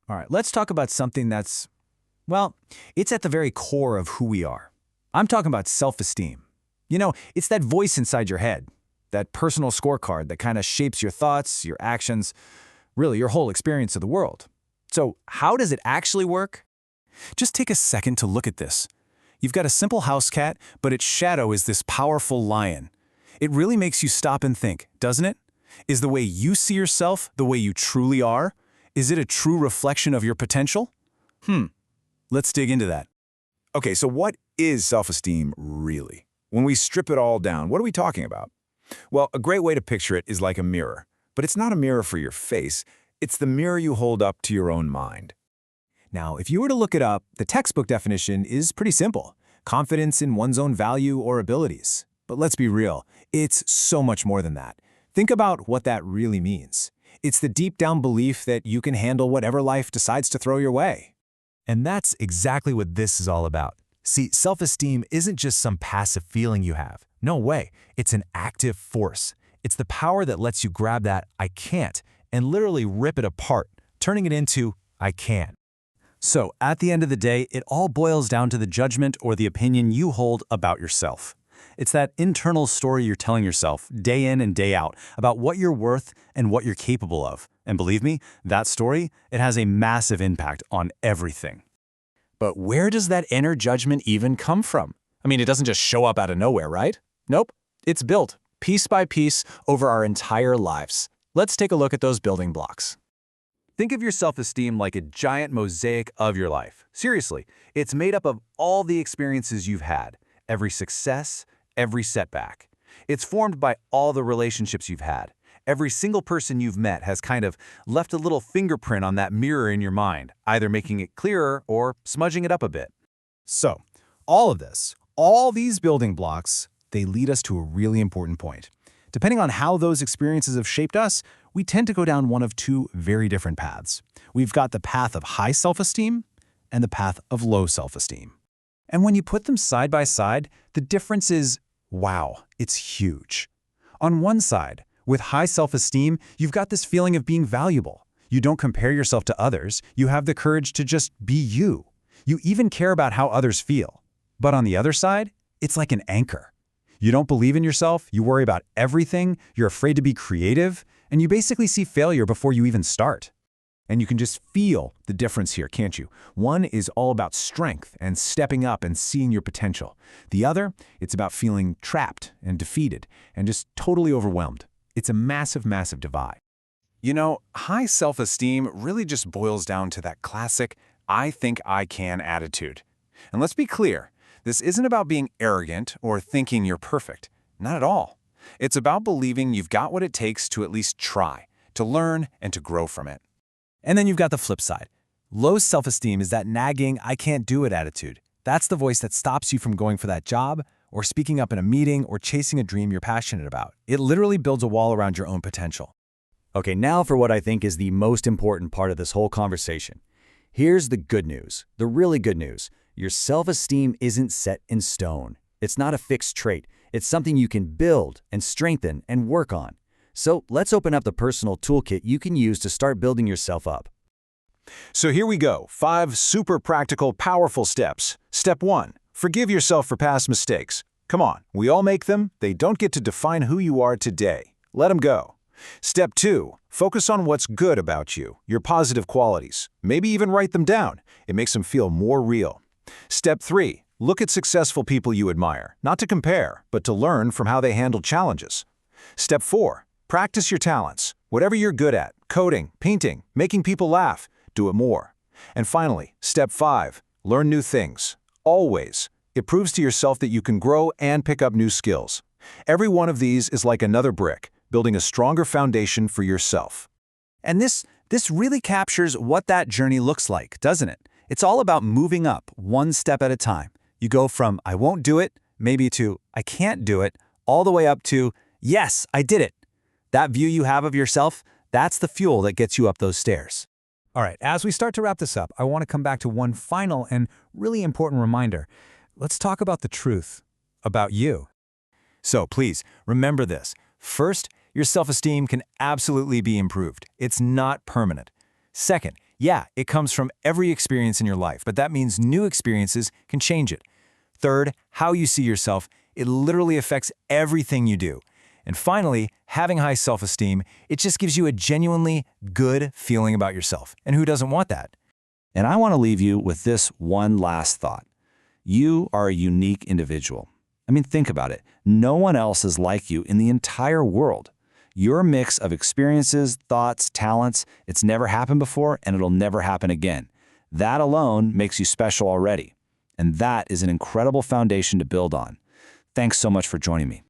All right, let's talk about something that's, well, it's at the very core of who we are. I'm talking about self-esteem. It's that voice inside your head, that personal scorecard that kind of shapes your thoughts, your actions, really your whole experience of the world. So how does it actually work? Just take a second to look at this. You've got a simple house cat, but its shadow is this powerful lion. It really makes you stop and think, doesn't it? Is the way you see yourself the way you truly are? Is it a true reflection of your potential? Let's dig into that. Okay, so what is self-esteem really? When we strip it all down, what are we talking about? Well, a great way to picture it is like a mirror. But it's not a mirror for your face. It's the mirror you hold up to your own mind. Now, if you were to look it up, the textbook definition is pretty simple. Confidence in one's own value or abilities. But let's be real, it's so much more than that. Think about what that really means. It's the deep-down belief that you can handle whatever life decides to throw your way. And that's exactly what this is all about. See, self-esteem isn't just some passive feeling you have. No way. It's an active force. It's the power that lets you grab that "I can't" and literally rip it apart, turning it into "I can." So, at the end of the day, it all boils down to the judgment or the opinion you hold about yourself. It's that internal story you're telling yourself, day in and day out, about what you're worth and what you're capable of. And believe me, that story, it has a massive impact on everything. But where does that inner judgment even come from? I mean, it doesn't just show up out of nowhere, right? Nope. It's built, piece by piece, over our entire lives. Let's take a look at those building blocks. Think of your self-esteem like a giant mosaic of your life. Seriously, it's made up of all the experiences you've had, every success, every setback. It's formed by all the relationships you've had. Every single person you've met has kind of left a little fingerprint on that mirror in your mind, either making it clearer or smudging it up a bit. So, all of this, all these building blocks, they lead us to a really important point. Depending on how those experiences have shaped us, we tend to go down one of two very different paths. We've got the path of high self-esteem and the path of low self-esteem. And when you put them side by side, the difference is, wow, it's huge. On one side, with high self-esteem, you've got this feeling of being valuable. You don't compare yourself to others. You have the courage to just be you. You even care about how others feel. But on the other side, it's like an anchor. You don't believe in yourself, you worry about everything, you're afraid to be creative, and you basically see failure before you even start. And you can just feel the difference here, can't you? One is all about strength and stepping up and seeing your potential. The other, it's about feeling trapped and defeated and just totally overwhelmed. It's a massive, massive divide. High self-esteem really just boils down to that classic "I think I can" attitude. And let's be clear, this isn't about being arrogant or thinking you're perfect. Not at all. It's about believing you've got what it takes to at least try, to learn, and to grow from it. And then you've got the flip side. Low self-esteem is that nagging "I can't do it" attitude. That's the voice that stops you from going for that job, or speaking up in a meeting, or chasing a dream you're passionate about. It literally builds a wall around your own potential. Okay, now for what I think is the most important part of this whole conversation. Here's the good news, the really good news. Your self-esteem isn't set in stone. It's not a fixed trait. It's something you can build and strengthen and work on. So let's open up the personal toolkit you can use to start building yourself up. So here we go, 5 super practical, powerful steps. Step 1, forgive yourself for past mistakes. Come on, we all make them. They don't get to define who you are today. Let them go. Step 2, focus on what's good about you, your positive qualities. Maybe even write them down. It makes them feel more real. Step 3, look at successful people you admire, not to compare, but to learn from how they handle challenges. Step 4, practice your talents. Whatever you're good at, coding, painting, making people laugh, do it more. And finally, step 5, learn new things. Always. It proves to yourself that you can grow and pick up new skills. Every one of these is like another brick, building a stronger foundation for yourself. And this really captures what that journey looks like, doesn't it? It's all about moving up one step at a time. You go from "I won't do it," maybe to "I can't do it," all the way up to "Yes, I did it." That view you have of yourself, that's the fuel that gets you up those stairs. All right, as we start to wrap this up, I want to come back to one final and really important reminder. Let's talk about the truth about you. So please, remember this. First, your self-esteem can absolutely be improved. It's not permanent. Second, Yeah, it comes from every experience in your life, but that means new experiences can change it. Third, how you see yourself. It literally affects everything you do. And finally, having high self-esteem, it just gives you a genuinely good feeling about yourself. And who doesn't want that? And I want to leave you with this one last thought. You are a unique individual. I mean, think about it. No one else is like you in the entire world. Your mix of experiences, thoughts, talents, it's never happened before and it'll never happen again. That alone makes you special already. And that is an incredible foundation to build on. Thanks so much for joining me.